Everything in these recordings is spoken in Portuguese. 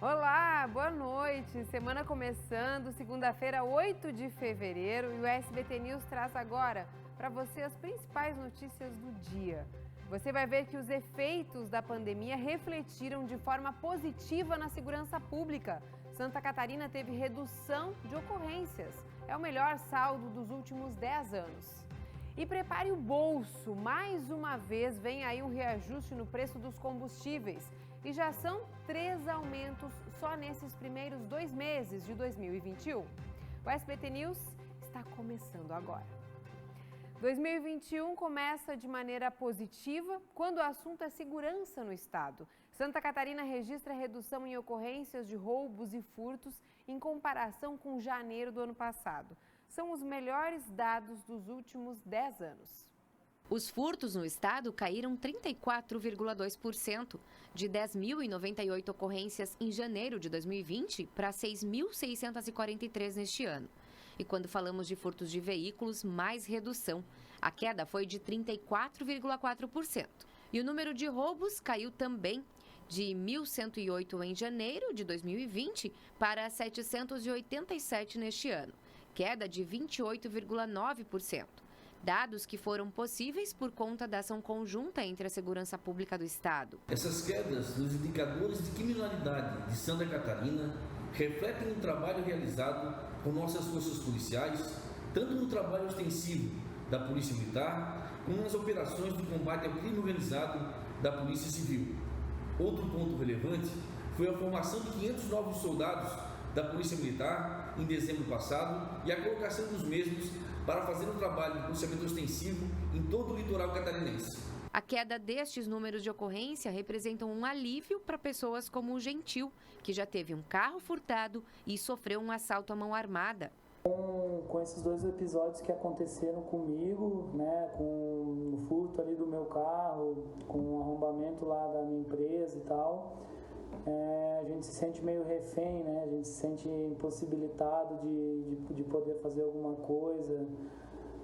Olá, boa noite. Semana começando, segunda-feira, 8 de fevereiro, e o SBT News traz agora para você as principais notícias do dia. Você vai ver que os efeitos da pandemia refletiram de forma positiva na segurança pública. Santa Catarina teve redução de ocorrências. É o melhor saldo dos últimos 10 anos. E prepare o bolso. Mais uma vez vem aí um reajuste no preço dos combustíveis. E já são 3 aumentos só nesses primeiros 2 meses de 2021. O SBT News está começando agora. 2021 começa de maneira positiva quando o assunto é segurança no estado. Santa Catarina registra redução em ocorrências de roubos e furtos em comparação com janeiro do ano passado. São os melhores dados dos últimos 10 anos. Os furtos no estado caíram 34,2%, de 10.098 ocorrências em janeiro de 2020 para 6.643 neste ano. E quando falamos de furtos de veículos, mais redução. A queda foi de 34,4%. E o número de roubos caiu também, de 1.108 em janeiro de 2020 para 787 neste ano, queda de 28,9%. Dados que foram possíveis por conta da ação conjunta entre a Segurança Pública do Estado. Essas quedas nos indicadores de criminalidade de Santa Catarina refletem o trabalho realizado por nossas forças policiais, tanto no trabalho ostensivo da Polícia Militar, como nas operações de combate ao crime organizado da Polícia Civil. Outro ponto relevante foi a formação de 500 novos soldados da Polícia Militar em dezembro passado e a colocação dos mesmos para fazer um trabalho de policiamento ostensivo em todo o litoral catarinense. A queda destes números de ocorrência representam um alívio para pessoas como o Gentil, que já teve um carro furtado e sofreu um assalto à mão armada. Com esses 2 episódios que aconteceram comigo, né, com o furto ali do meu carro, com o arrombamento lá da minha empresa e tal, a gente se sente meio refém, né? A gente se sente impossibilitado de poder fazer alguma coisa.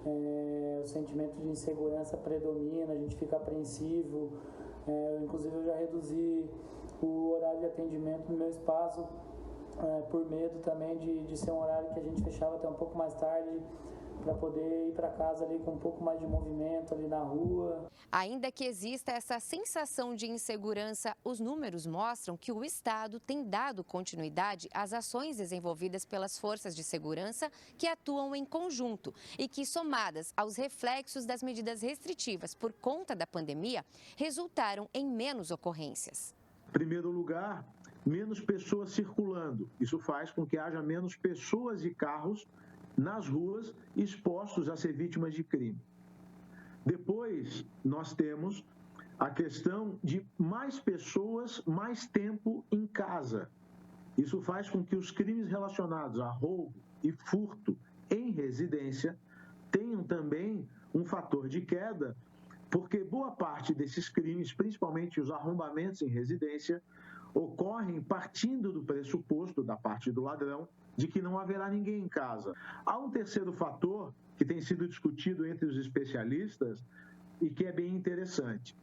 O sentimento de insegurança predomina, a gente fica apreensivo. Inclusive eu já reduzi o horário de atendimento no meu espaço por medo também de ser um horário que a gente fechava até um pouco mais tarde, para poder ir para casa ali com um pouco mais de movimento ali na rua. Ainda que exista essa sensação de insegurança, os números mostram que o Estado tem dado continuidade às ações desenvolvidas pelas forças de segurança que atuam em conjunto e que, somadas aos reflexos das medidas restritivas por conta da pandemia, resultaram em menos ocorrências. Em primeiro lugar, menos pessoas circulando. Isso faz com que haja menos pessoas e carros nas ruas expostos a ser vítimas de crime. Depois, nós temos a questão de mais pessoas, mais tempo em casa. Isso faz com que os crimes relacionados a roubo e furto em residência tenham também um fator de queda, porque boa parte desses crimes, principalmente os arrombamentos em residência, ocorrem partindo do pressuposto da parte do ladrão de que não haverá ninguém em casa. Há um terceiro fator que tem sido discutido entre os especialistas e que é bem interessante.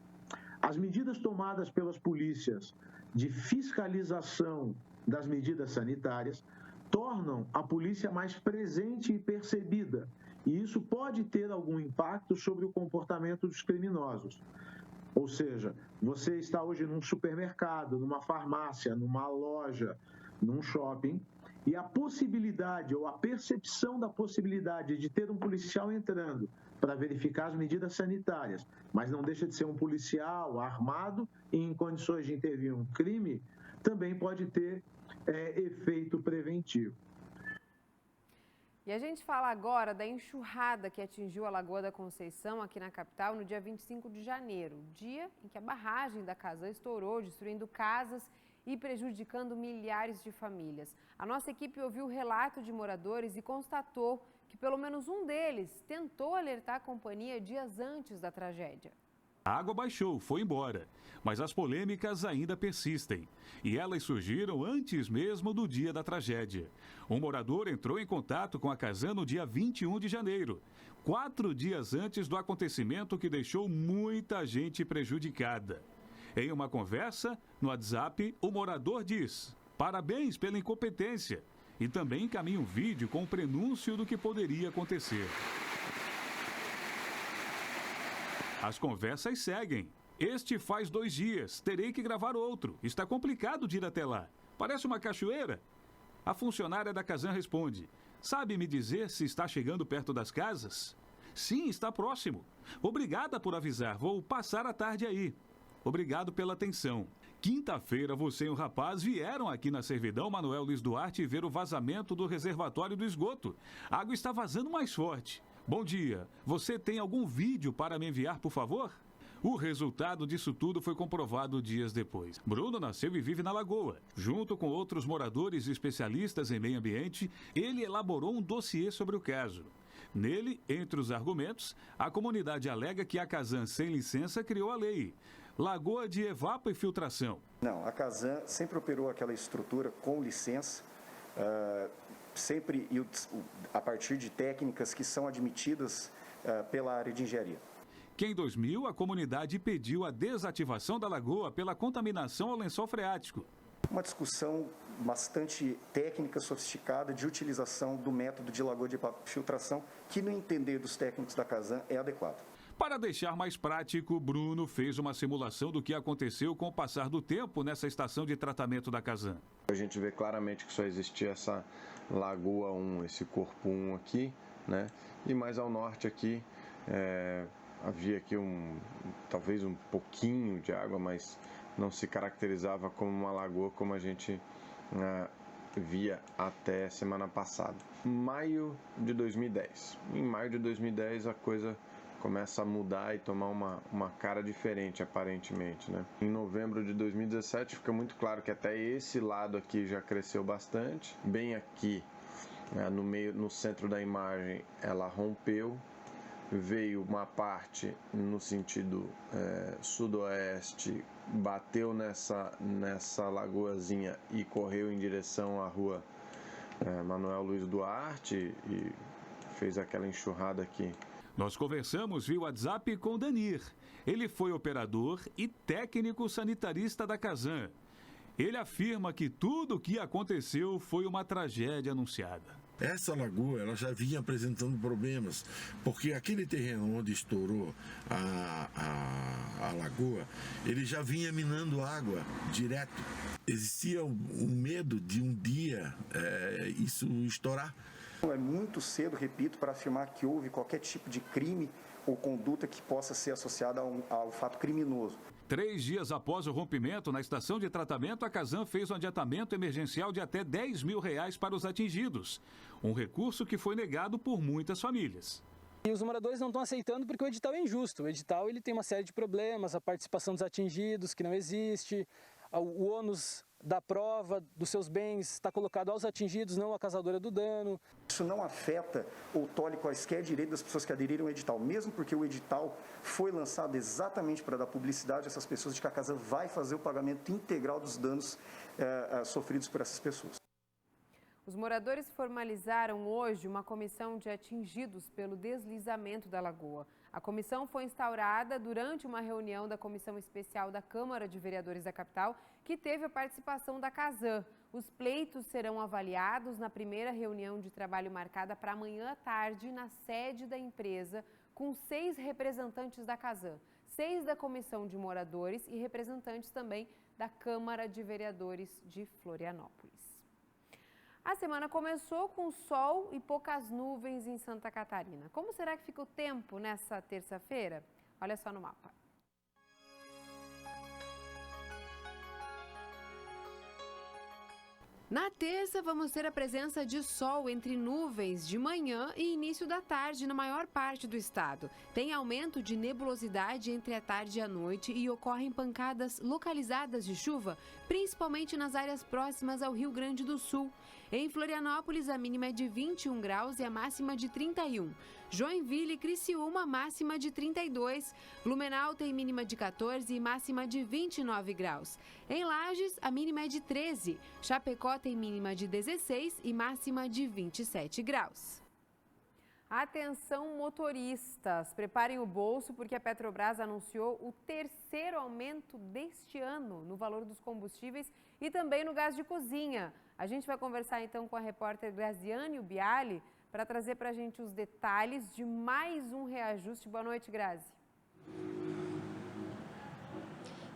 As medidas tomadas pelas polícias de fiscalização das medidas sanitárias tornam a polícia mais presente e percebida, e isso pode ter algum impacto sobre o comportamento dos criminosos. Ou seja, você está hoje num supermercado, numa farmácia, numa loja, num shopping, e a possibilidade ou a percepção da possibilidade de ter um policial entrando para verificar as medidas sanitárias, mas não deixa de ser um policial armado e em condições de intervir um crime, também pode ter efeito preventivo. E a gente fala agora da enxurrada que atingiu a Lagoa da Conceição, aqui na capital, no dia 25 de janeiro, dia em que a barragem da Casã estourou, destruindo casas e prejudicando milhares de famílias. A nossa equipe ouviu o relato de moradores e constatou que pelo menos um deles tentou alertar a companhia dias antes da tragédia. A água baixou, foi embora, mas as polêmicas ainda persistem. E elas surgiram antes mesmo do dia da tragédia. Um morador entrou em contato com a Casã no dia 21 de janeiro, 4 dias antes do acontecimento que deixou muita gente prejudicada. Em uma conversa no WhatsApp, o morador diz: Parabéns pela incompetência. E também encaminha um vídeo com o prenúncio do que poderia acontecer. As conversas seguem. Este faz 2 dias, terei que gravar outro. Está complicado de ir até lá. Parece uma cachoeira. A funcionária da Casan responde: sabe me dizer se está chegando perto das casas? Sim, está próximo. Obrigada por avisar, vou passar a tarde aí. Obrigado pela atenção. Quinta-feira, você e um rapaz vieram aqui na Servidão Manuel Luiz Duarte ver o vazamento do reservatório do esgoto. A água está vazando mais forte. Bom dia, você tem algum vídeo para me enviar, por favor? O resultado disso tudo foi comprovado dias depois. Bruno nasceu e vive na Lagoa. Junto com outros moradores e especialistas em meio ambiente, ele elaborou um dossiê sobre o caso. Nele, entre os argumentos, a comunidade alega que a Casan, sem licença, criou a lei. Lagoa de Evapa e Filtração. Não, a Casan sempre operou aquela estrutura com licença, sempre a partir de técnicas que são admitidas pela área de engenharia. Que em 2000 a comunidade pediu a desativação da lagoa pela contaminação ao lençol freático. Uma discussão bastante técnica, sofisticada, de utilização do método de lagoa de filtração, que no entender dos técnicos da Casan é adequado. Para deixar mais prático, Bruno fez uma simulação do que aconteceu com o passar do tempo nessa estação de tratamento da Casan. A gente vê claramente que só existia essa lagoa 1, esse corpo 1 aqui, né? E mais ao norte aqui, havia aqui talvez um pouquinho de água, mas não se caracterizava como uma lagoa como a gente via até semana passada. Maio de 2010. Em maio de 2010 a coisa começa a mudar e tomar uma cara diferente, aparentemente, né? Em novembro de 2017 fica muito claro que até esse lado aqui já cresceu bastante. Bem aqui, no centro da imagem, ela rompeu. Veio uma parte no sentido sudoeste, bateu nessa lagoazinha e correu em direção à rua Manuel Luiz Duarte e fez aquela enxurrada aqui. Nós conversamos via WhatsApp com Danir. Ele foi operador e técnico sanitarista da Casan. Ele afirma que tudo o que aconteceu foi uma tragédia anunciada. Essa lagoa ela já vinha apresentando problemas, porque aquele terreno onde estourou a lagoa, ele já vinha minando água direto. Existia um medo de um dia isso estourar. É muito cedo, repito, para afirmar que houve qualquer tipo de crime ou conduta que possa ser associada ao fato criminoso. 3 dias após o rompimento na estação de tratamento, a Casan fez um adiantamento emergencial de até R$10 mil para os atingidos. Um recurso que foi negado por muitas famílias. E os moradores não estão aceitando porque o edital é injusto. O edital ele tem uma série de problemas, a participação dos atingidos que não existe, o ônus da prova dos seus bens está colocado aos atingidos, não à causadora do dano. Isso não afeta ou tolhe quaisquer direitos das pessoas que aderiram ao edital, mesmo porque o edital foi lançado exatamente para dar publicidade a essas pessoas de que a Casan vai fazer o pagamento integral dos danos sofridos por essas pessoas. Os moradores formalizaram hoje uma comissão de atingidos pelo deslizamento da lagoa. A comissão foi instaurada durante uma reunião da Comissão Especial da Câmara de Vereadores da capital, que teve a participação da Casan. Os pleitos serão avaliados na primeira reunião de trabalho marcada para amanhã à tarde na sede da empresa, com 6 representantes da Casan, 6 da Comissão de Moradores e representantes também da Câmara de Vereadores de Florianópolis. A semana começou com sol e poucas nuvens em Santa Catarina. Como será que fica o tempo nessa terça-feira? Olha só no mapa. Na terça, vamos ter a presença de sol entre nuvens de manhã e início da tarde na maior parte do estado. Tem aumento de nebulosidade entre a tarde e a noite e ocorrem pancadas localizadas de chuva, principalmente nas áreas próximas ao Rio Grande do Sul. Em Florianópolis, a mínima é de 21 graus e a máxima de 31. Joinville e Criciúma, máxima de 32. Blumenau tem mínima de 14 e máxima de 29 graus. Em Lages, a mínima é de 13. Chapecó tem mínima de 16 e máxima de 27 graus. Atenção motoristas, preparem o bolso porque a Petrobras anunciou o terceiro aumento deste ano no valor dos combustíveis e também no gás de cozinha. A gente vai conversar então com a repórter Graziane Ubiali para trazer para a gente os detalhes de mais um reajuste. Boa noite, Grazi.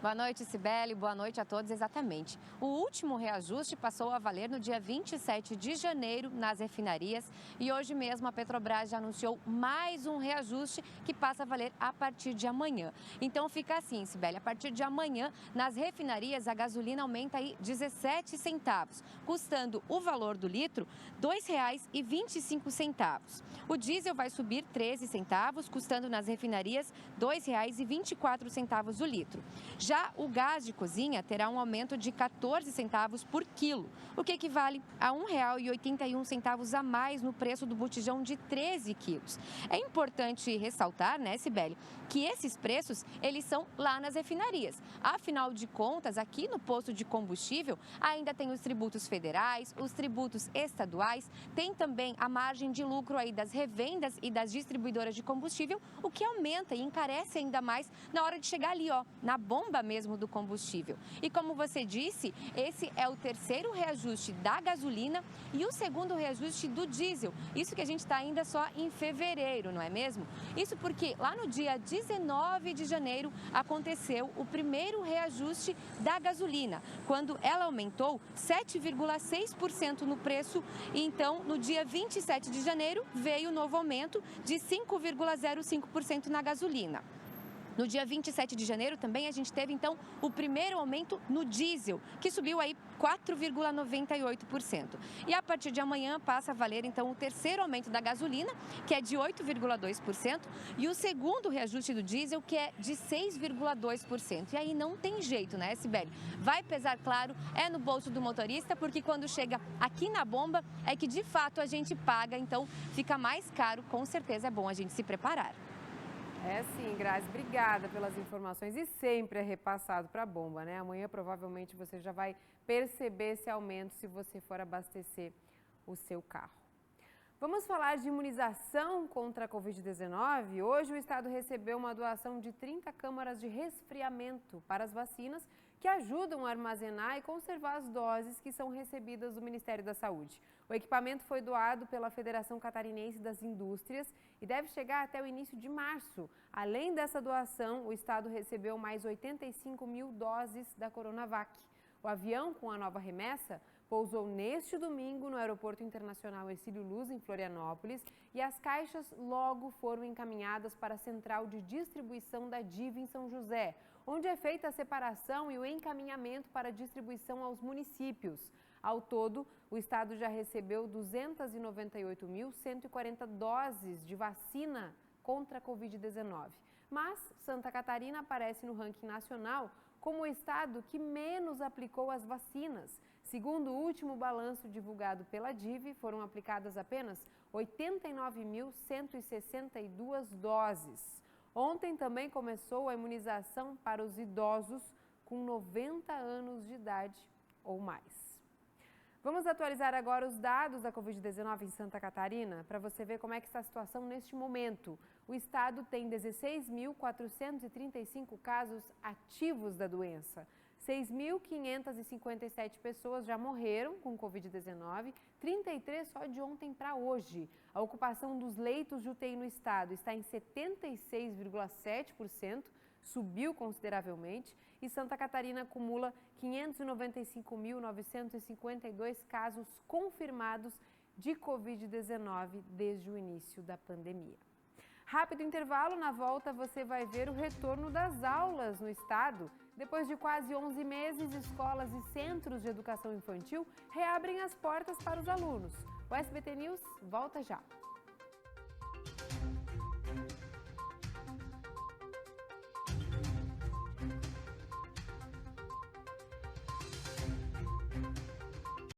Boa noite, Cibele. Boa noite a todos. Exatamente. O último reajuste passou a valer no dia 27 de janeiro nas refinarias e hoje mesmo a Petrobras já anunciou mais um reajuste que passa a valer a partir de amanhã. Então fica assim, Cibele, a partir de amanhã nas refinarias a gasolina aumenta aí 17 centavos, custando o valor do litro R$ 2,25. O diesel vai subir 13 centavos, custando nas refinarias R$ 2,24 o litro. Já o gás de cozinha terá um aumento de 14 centavos por quilo, o que equivale a R$ 1,81 a mais no preço do botijão de 13 quilos. É importante ressaltar, né, Cibele, que esses preços, eles são lá nas refinarias. Afinal de contas, aqui no posto de combustível, ainda tem os tributos federais, os tributos estaduais, tem também a margem de lucro aí das revendas e das distribuidoras de combustível, o que aumenta e encarece ainda mais na hora de chegar ali, ó, na bomba mesmo do combustível. E como você disse, esse é o terceiro reajuste da gasolina e o segundo reajuste do diesel. Isso que a gente está ainda só em fevereiro, não é mesmo? Isso porque lá no dia 19 de janeiro aconteceu o primeiro reajuste da gasolina, quando ela aumentou 7,6% no preço e então no dia 27 de janeiro veio o novo aumento de 5,05% na gasolina. No dia 27 de janeiro também a gente teve, então, o primeiro aumento no diesel, que subiu aí 4,98%. E a partir de amanhã passa a valer, então, o terceiro aumento da gasolina, que é de 8,2%, e o segundo reajuste do diesel, que é de 6,2%. E aí não tem jeito, né, Sibeli? Vai pesar, claro, é no bolso do motorista, porque quando chega aqui na bomba é que, de fato, a gente paga, então fica mais caro, com certeza é bom a gente se preparar. É sim, Grazi, obrigada pelas informações e sempre é repassado para a bomba, né? Amanhã provavelmente você já vai perceber esse aumento se você for abastecer o seu carro. Vamos falar de imunização contra a Covid-19. Hoje o estado recebeu uma doação de 30 câmaras de resfriamento para as vacinas que ajudam a armazenar e conservar as doses que são recebidas do Ministério da Saúde. O equipamento foi doado pela Federação Catarinense das Indústrias e deve chegar até o início de março. Além dessa doação, o estado recebeu mais 85 mil doses da Coronavac. O avião com a nova remessa pousou neste domingo no Aeroporto Internacional Hercílio Luz, em Florianópolis, e as caixas logo foram encaminhadas para a central de distribuição da DIV em São José, onde é feita a separação e o encaminhamento para distribuição aos municípios. Ao todo, o estado já recebeu 298.140 doses de vacina contra a Covid-19. Mas Santa Catarina aparece no ranking nacional como o estado que menos aplicou as vacinas. Segundo o último balanço divulgado pela DIV, foram aplicadas apenas 89.162 doses. Ontem também começou a imunização para os idosos com 90 anos de idade ou mais. Vamos atualizar agora os dados da Covid-19 em Santa Catarina para você ver como é que está a situação neste momento. O estado tem 16.435 casos ativos da doença. 6.557 pessoas já morreram com Covid-19, 33 só de ontem para hoje. A ocupação dos leitos de UTI no estado está em 76,7%, subiu consideravelmente, e Santa Catarina acumula 595.952 casos confirmados de Covid-19 desde o início da pandemia. Rápido intervalo, na volta você vai ver o retorno das aulas no estado. Depois de quase 11 meses, escolas e centros de educação infantil reabrem as portas para os alunos. O SBT News volta já.